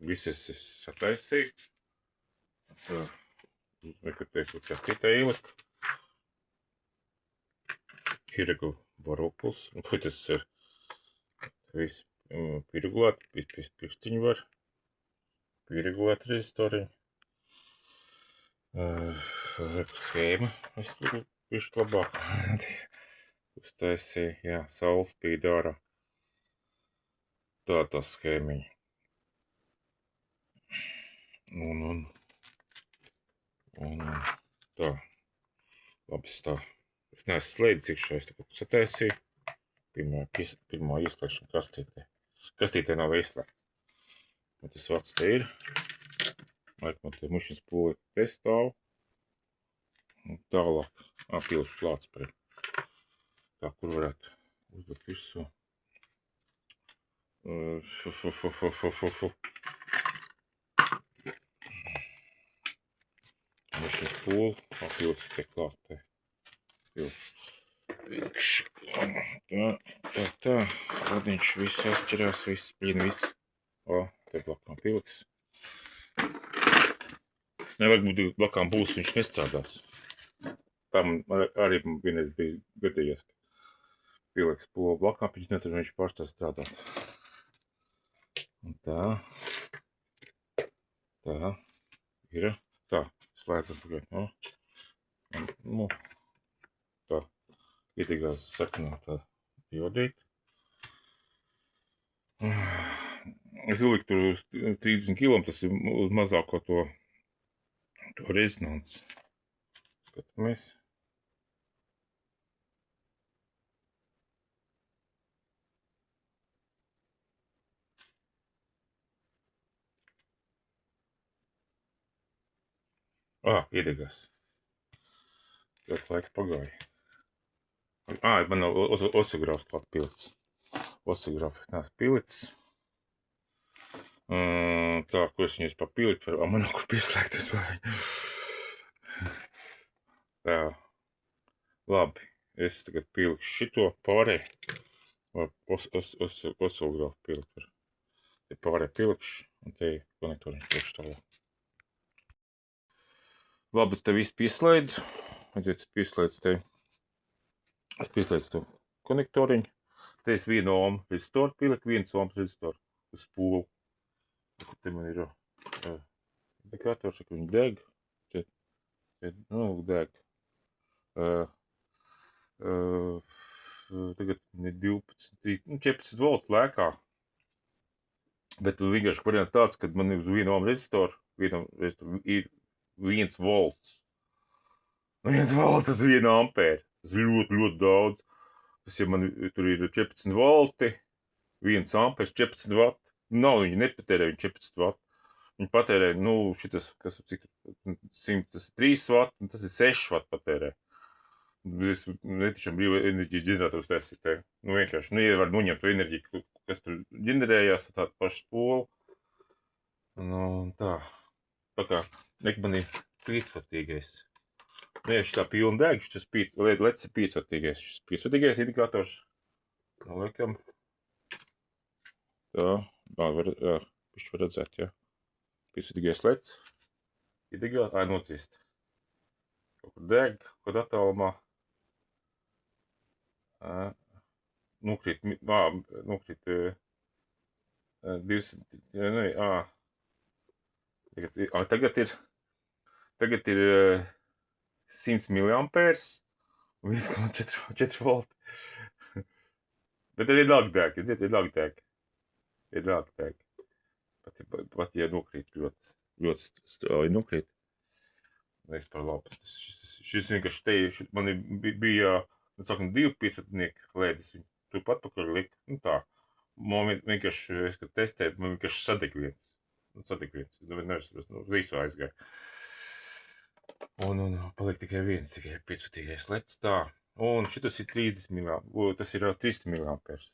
Viss es sataisīju. Tā, nekatēšu, kas citai ieliku. Ieragu varoklis. Un, tas ir viss pieregulēt, pirkstiņu var. Pieregulēt rezistoriņu. Schēma. Es tur bišķi labāk. Uztaisīju, jā, saules spīd ārā. Tā schēmiņa. Un tā. Labi, tā. Es neesmu slēdzis iekšā, es tagad sataisīju. Pirmā ieslēgšana kastītē. Kastītē nav ieslēgts. Un tas vats te ir. Laikam te mušiņas pūli te stāv. Un tālāk. Pilšu klāts par. Tā, kur varētu uzdot visu. Mušiņas pūli. Pilšu te klāt te. Vilkšu. Tā. Vadiņš viss atšķirās, viss plīna, viss. Te blakām pilks. Nevajag būt blakām būs, viņš nestrādās. Tam arī vienreiz bija gadījies, ka pieliks polo blakām, viņš pārstāv strādāt. Un tā. Tā. Ir. Tā. Slēdzam pagaid. Nu. Tā. Ietīgās sarkanā tā diodīta. Es iliku tur uz 30 kg, tas ir uz mazāko to rezonanci. Skatāmies. Iedegās. Tas laiks pagāja. Man nav osogrāfs klāt pilikts. Osogrāfs nās pilikts. Tā, ko es viņus papilikt, man nav kur pieslēgt vispār. Tā. Labi. Es tagad pielikšu šito pārē. Osogrāfu pilikt var. Te pārē pilikšu, un te konektoriņš priekš tālāk. Labi, es te visu pieslēdzu. Redziet, es pieslēdzu te. Es pieslēdzu to konektoriņu. Te es 1 ohm rezistoru pieliku, 1 ohm rezistoru uz spūli. Te man ir indikators, ka viņi deg. Deg. Tagad 14 volti lēkā. Bet vienkārši variants tāds, ka man ir uz 1 ohm rezistoru, ir 1 volts. 1 volts tas 1 ampēri. Tas ir ļoti daudz. Tas, ja man tur ir 14 volti, 1 ampērs, 14 vati. Nav, viņi nepatērē 14 vati. Viņi patērē, šitas, kas cik 103 vati, un tas ir 6 vati patērē. Es netiešām brīva enerģijas ģenerators taisīt te. Vienkārši, ja var noņemt to enerģiju, kas tur ģenerējās, tādu pašu spolu. Tā. Tā kā, man ir 5-vatīgais. Ja šitā pilna deg, šis leds ir 5-vatīgais. Šis 5-vatīgais indikators. Noliekam. Tā. Pišķi var redzēt, jā. 5-vatīgais leds. Iedegā. Nocīst. Kaut kur deg, kaut kur attālumā. Nokrīt 200, tagad ir 100 miliampērs un 1,4 volti. Bet ir vienalga deg, vienalga deg. Vienalga deg. Pat ja nokrīt ļoti strauji nokrīt. Es par labu. Šis vienkārši te, man bija, sākam, 2 5-vatnieku lēdis. Tur pat pakaļ lika. Tā. Man vienkārši, es kad testēju, man vienkārši sadeg viens. Visu aizgāja. Un paliek tikai viens, tikai 5-vatīgais leds. Tā. Un šitas ir 30 miliampērs. Tas ir 300 miliampērs.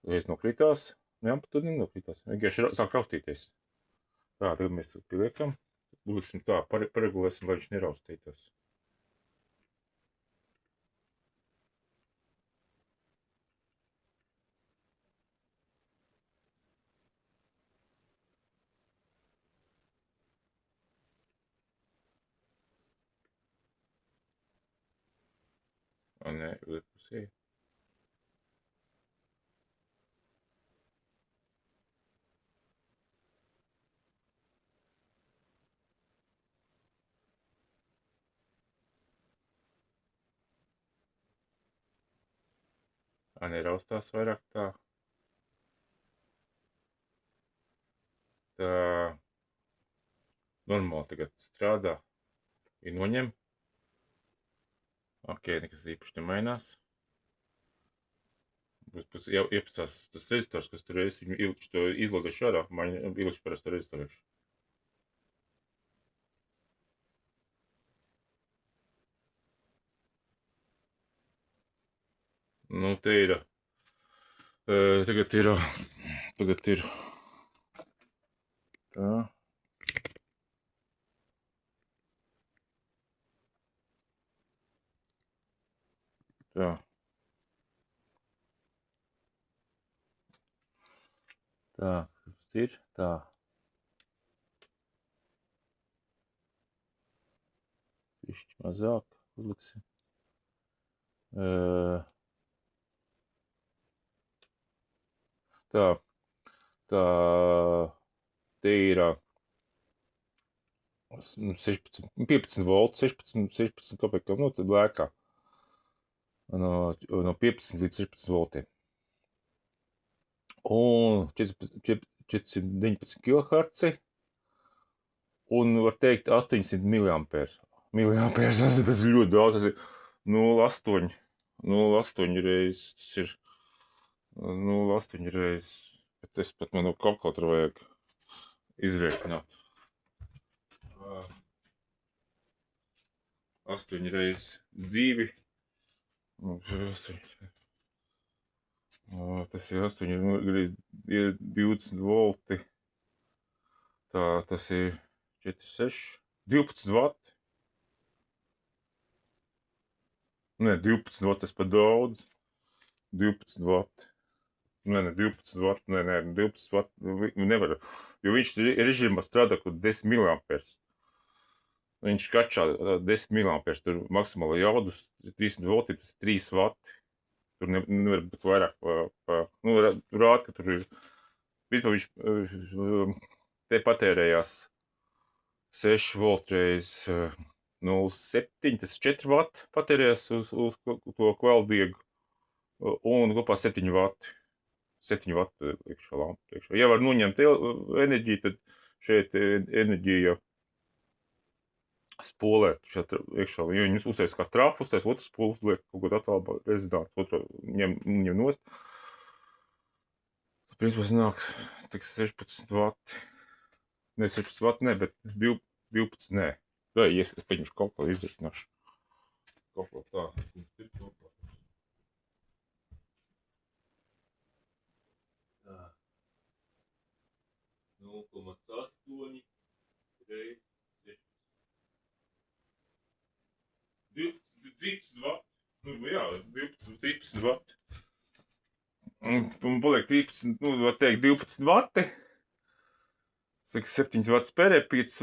Reiz nokrītās. Jā, pat tur nenokrītās. Vienkārši sāk raustīties. Tā, tagad mēs pieliekam. Lūksim tā, paregulēsim, lai viņš neraustītos. nē, pusē. Neraustās vairāk tā. Tā normāli tagad strādā. Ir noņem. Ok, nekas īpaši nemainās. Būs jau iepastās tas rezistors, kas tur es viņu ilgšu to izlogēšu ārā, ilgšu parasto rezistorēšu. Nu, te ir, tagad ir, tā. Tā. Tā, kas ir, tā. Pišķi mazāk uzliksim. Tā, te ir 16, 15 volts, 16 kopekam, nu, tad lēkā. No 15 līdz 16 voltiem. Un 419 kHz. Un var teikt 800 miliampērs. Miliampērs, tas ir ļoti daudz, tas ir 0,8. 0,8 reizes, tas ir 0,8 reizes. Bet es pat man no kalkulatora vajag izrēķināt. 8 reizes 2. Tas ir 8 reizes 20 volti. Tā, tas ir 4, 6, 12 vati. Nē, 12 vati tas pat daudz. 12 vati. Nē, 12 vati, nē, 12 vati nevar. Jo viņš režīmā strādā kaut 10 miliampērs. Viņš kačā 10 miliampērs, tur maksimāla jaudus 30 volti, tas 3 vati. Tur nevar būt vairāk nu, rāda, ka tur ir. Viņš te patērējās 6 volti reiz 0,7, tas 4 vati patērējās uz to kvēldiegu. Un kopā 7 vati. 7 vati iekšā lampa. Ja var noņemt enerģiju, tad šeit enerģija spolēt šeit iekšā. Ja viņus uztais kā trafu, uztais otrs spoles, liek kaut ko attālā rezidāts, otru ņem nost. Principā sanāks, tiks 16 vati. Ne, 16 vati ne, bet 12 ne. Tā, ja es paņemšu kaut ko izdarināšu. Kaut ko tā. 0,8 reizes 16. 12 vati. Nu, jā, 12 vati. Un paliek 13, nu, var teikt 12 vati. 7 vati spērē, 5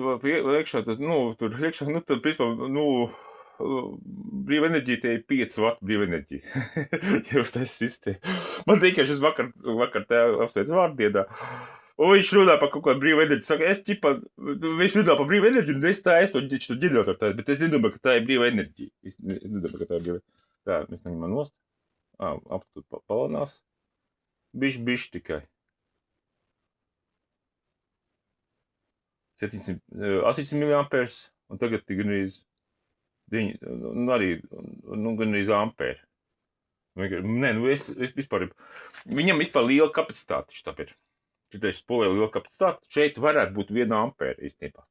iekšā, tad, nu, tur iekšā, nu, tad, principā, nu, brīva enerģija, tie ir 5 vati brīva enerģija. Jau uz taisa sistēma. Man tikai šis vakar tēva apsteidz vārdiedā. Un viņš runā par kaut kādu brīvu enerģiju. Saka, viņš runā par brīvu enerģiju, un es to ģeneratoru tādu, bet es nedomāju, ka tā ir brīva enerģija. Es nedomāju, ka tā ir brīva. Tā, mēs neņemam nost. Aptūt palanās. Bišķi tikai. 800 miliampērs, un tagad ir gandrīz gandrīz ampēri. Nē, nu es vispār, viņam vispār liela kapacitāte, tāpēc. Šitais spolē liela kapacitāte, šeit varētu būt 1 ampēra īstenībā.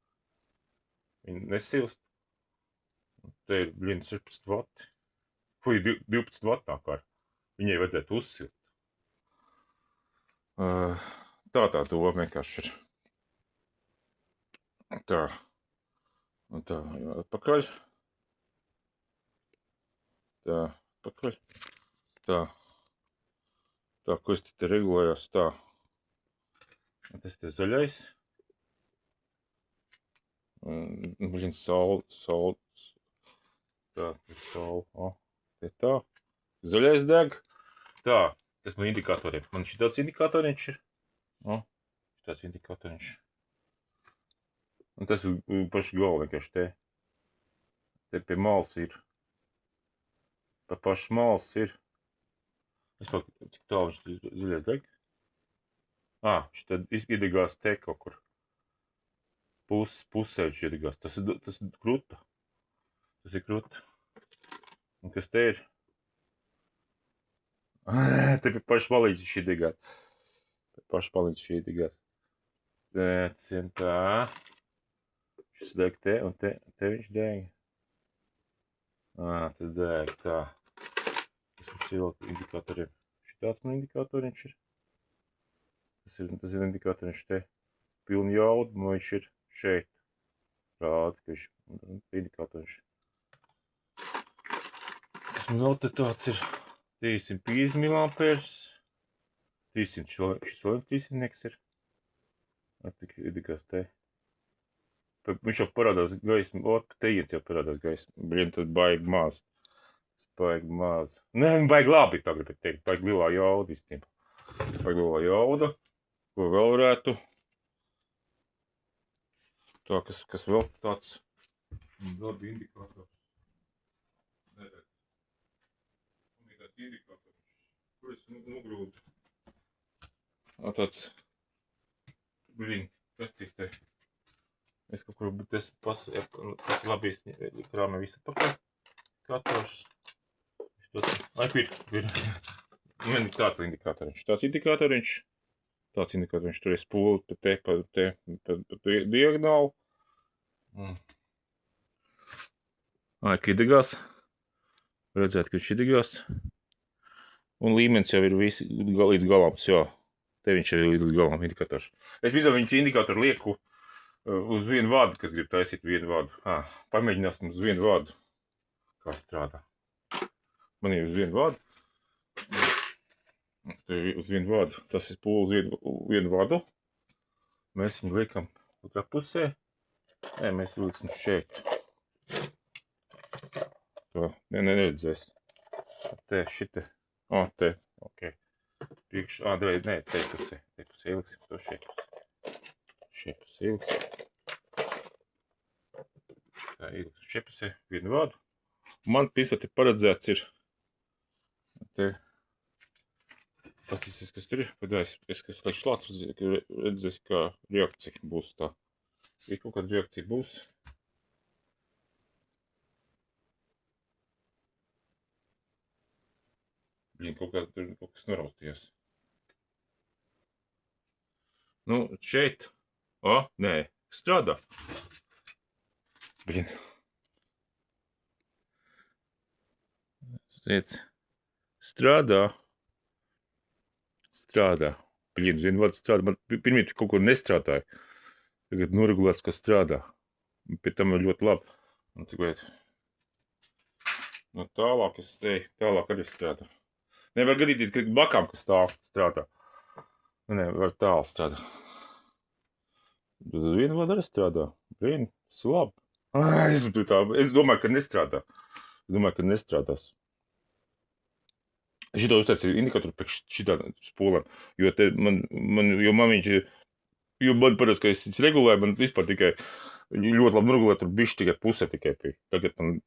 Viņa nesilst. Te ir 16 vati. Fui, 12 vati tā kā. Viņai vajadzētu uzsilt. Tā doma vienkārši ir. Tā. Un tā, atpakaļ. Tā, atpakaļ. Tā. Tā, ko es te regulējos, tā. Tas te zaļais. Saule. Tā, saule. Te tā. Zaļais deg. Tā, tas man indikatoriem. Man šitāds indikatoriņš ir. O, šitāds indikatoriņš. Un tas paši galva vienkārši te. Te pie malas ir. Pa pašu malas ir. Es pat, cik tālu viņš zaļais deg? Šitad iedegās te kaut kur. Pusē viņš iedegās. Tas ir kruta. Tas ir kruta. Un kas te ir? Te pie pašu malītes šī iedegās. Pie pašu malītes šī iedegās. Tā. Šis deg te, un te viņš deg. Tas deg tā. Tas mums ir indikatoriem. Šitāds man indikatoriņš ir. Tas ir indikatoriņš te. Pilni jaudu, man viņš ir šeit. Rāda, ka viņš ir indikatoriņš. Kas man vēl te tāds ir? 350 mAh. 300, šis vēl 300 ir. Tik iedegās te. Viņš jau parādās gaisma, pa teiens jau parādās gaisma. Blin, tas baigi maz. Tas baigi maz. Nē, baigi labi, tā gribētu teikt. Baigi lielā jauda visiem. Baigi lielā jauda. Ko vēl varētu? Tā, kas vēl tāds? Vēl bija indikators. Nē, tāds indikators. Kur es nugrūdu? Tāds. Blin, kas tik te? Es kaut kur, bet tas labi krāmē visu pakaļ. Katrs. Ir. Man ir tāds indikatoriņš. Tāds indikatoriņš. Tur ir spūli pa diagonālu. Ka iedegās. Redzēt, ka viņš iedegās. Un līmenis jau ir visi līdz galam. Jā. Te viņš jau ir līdz galam indikators. Es bīdzu, viņš indikatoru lieku uz vienu vādu, kas grib taisīt vienu vādu. Pamēģināsim uz vienu vādu, kā strādā. Man ir uz vienu vādu. Te ir uz vienu vādu. Tas ir pūli uz vienu vādu. Mēs viņu liekam otrā pusē. Nē, mēs liksim šeit. Tā, neredzēs. Te, šite. Te, ok. Priekš, nē, te pusē. Te pusē ieliksim to šeit pusē. Šeit pusē ieliksim. Tā, ieliksim šeit pusē vienu vādu. Man pīsot ir paredzēts ir te. Patīsies, kas tur ir. Pēdējais, kas laiks šlāt, redzēs, kā reakcija būs tā. Ja kaut kāda reakcija būs. Viņam kaut kas noraustījās. Nu, šeit. Nē, strādā. Blin. Strādā. Blin, uz vienu vadu strādā. Man pirmie kaut ko nestrādāja. Tagad noregulēts, kas strādā. Pie tam ir ļoti labi. Un tagad. No tālāk es teju. Tālāk arī strādā. Nevar gadīties, ka bakām, kas strādā. Nē, var tālu strādā. Uz vienu vadu arī strādā. Blin, tas ir labi. Es domāju, ka nestrādā. Nestrādās. Šito uztaisīju indikatoru priekš šitā spolēm. Jo man parasti, ka es regulēju, man vispār tikai ļoti labi noregulēju, tur bišķi tikai pusē tikai pie. Tagad man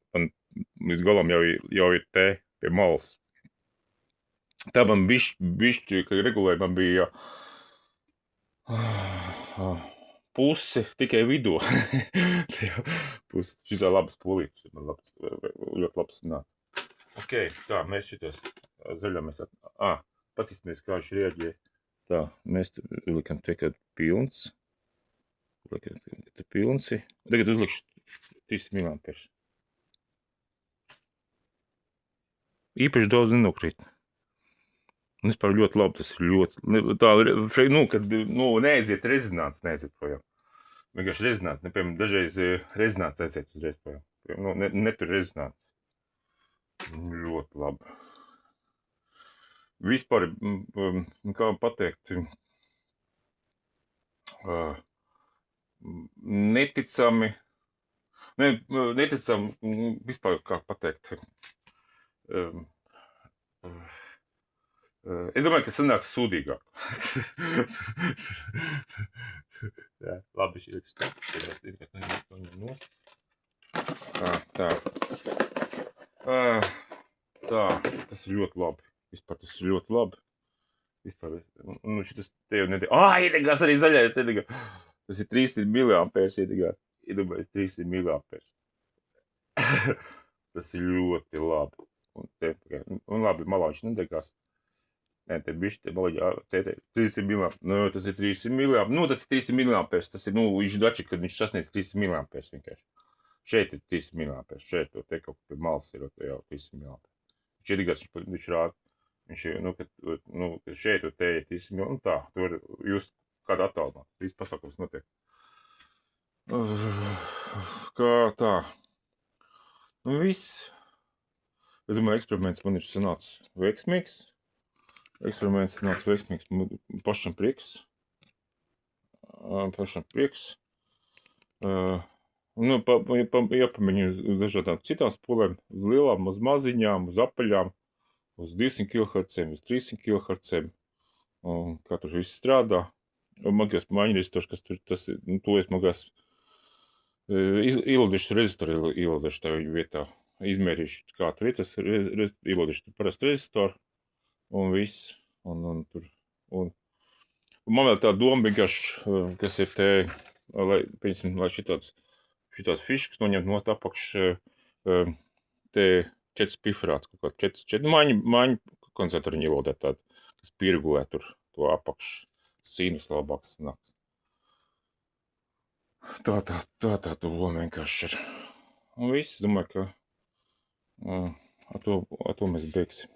līdz galam jau ir te pie malas. Tā man bišķi, ka regulēja, man bija pusi tikai vidū. Šis ir labas polītes, man ļoti labs nāca. Ok, tā, mēs šitos zaļā mēs patīstamies, kā viņš rieģē. Tā, mēs likam te, kad pilns. Likam, te pilns ir. Tagad uzlikšu 300 mAh. Īpaši daudz nenokrīt. Un vispār ļoti labi, tas ir ļoti, kad neaiziet rezonants, neaiziet projām. Vienkārši rezonants, piemēram, dažreiz rezonants aiziet uzreiz projām. Netur rezonants. Ļoti labi. Vispār, kā pateikt, neticami, vispār, kā pateikt, Um, es domāju, ka sanāks sūdīgāk. Jā, labi, šī ir tā. Tā, tas ir ļoti labi. Vispār tas ir ļoti labi. Vispār, nu, šitas te jau nedēļ. Iedegās arī zaļais, iedegās. Tas ir 300 miliampērs iedegās. Iedomājies 300 miliampērs. Tas ir ļoti labi. Un labi, malā viņš nedegās. Nē, te bišķi, te malā, 300 miliampērs. Nu, tas ir 300 miliampērs. Nu, tas ir 300 miliampērs. Tas ir, nu, viņš dači, kad viņš sasniedz 300 miliampērs vienkārši. Šeit ir 300 miliampērs. Šeit to te kaut pie malas ir jau 300 miliampērs. Viņš iedegās, viņš rāda. Viņš ir, nu, šeit to te ir 300 miliampērs. Un tā, tu vari just kādu attālināt. Viss pasākums notiek. Kā tā. Nu, viss. Es domāju, eksperiments man ir sanācis veiksmīgs. Eksperiments sanācis veiksmīgs. Pašam prieks. Nu, jāpamēģina uz dažādām citām spolēm. Uz lielām, uz maziņām, uz apaļām. Uz 200 kHz, uz 300 kHz. Un kā tur viss strādā. Magās maiņrezistors, kas tur, tas, nu, to es magās ielādīšu rezistoru, ielādīšu tā vietā. Izmērīšu, kā tur ir tas ielādīšu parasti rezistoru. Un viss. Un tur. Un man vēl tā doma vienkārši, kas ir te, lai, pieņemsim, lai šitās fiškas noņemt no apakš, te 4 pifrāts, kaut kā 4 maiņu koncentriņu ielādēt tādu, kas pieregulē tur to apakš sinus labāks nāks. Tā doma vienkārši ir. Un viss, domāju, ka ar to mēs beigsim.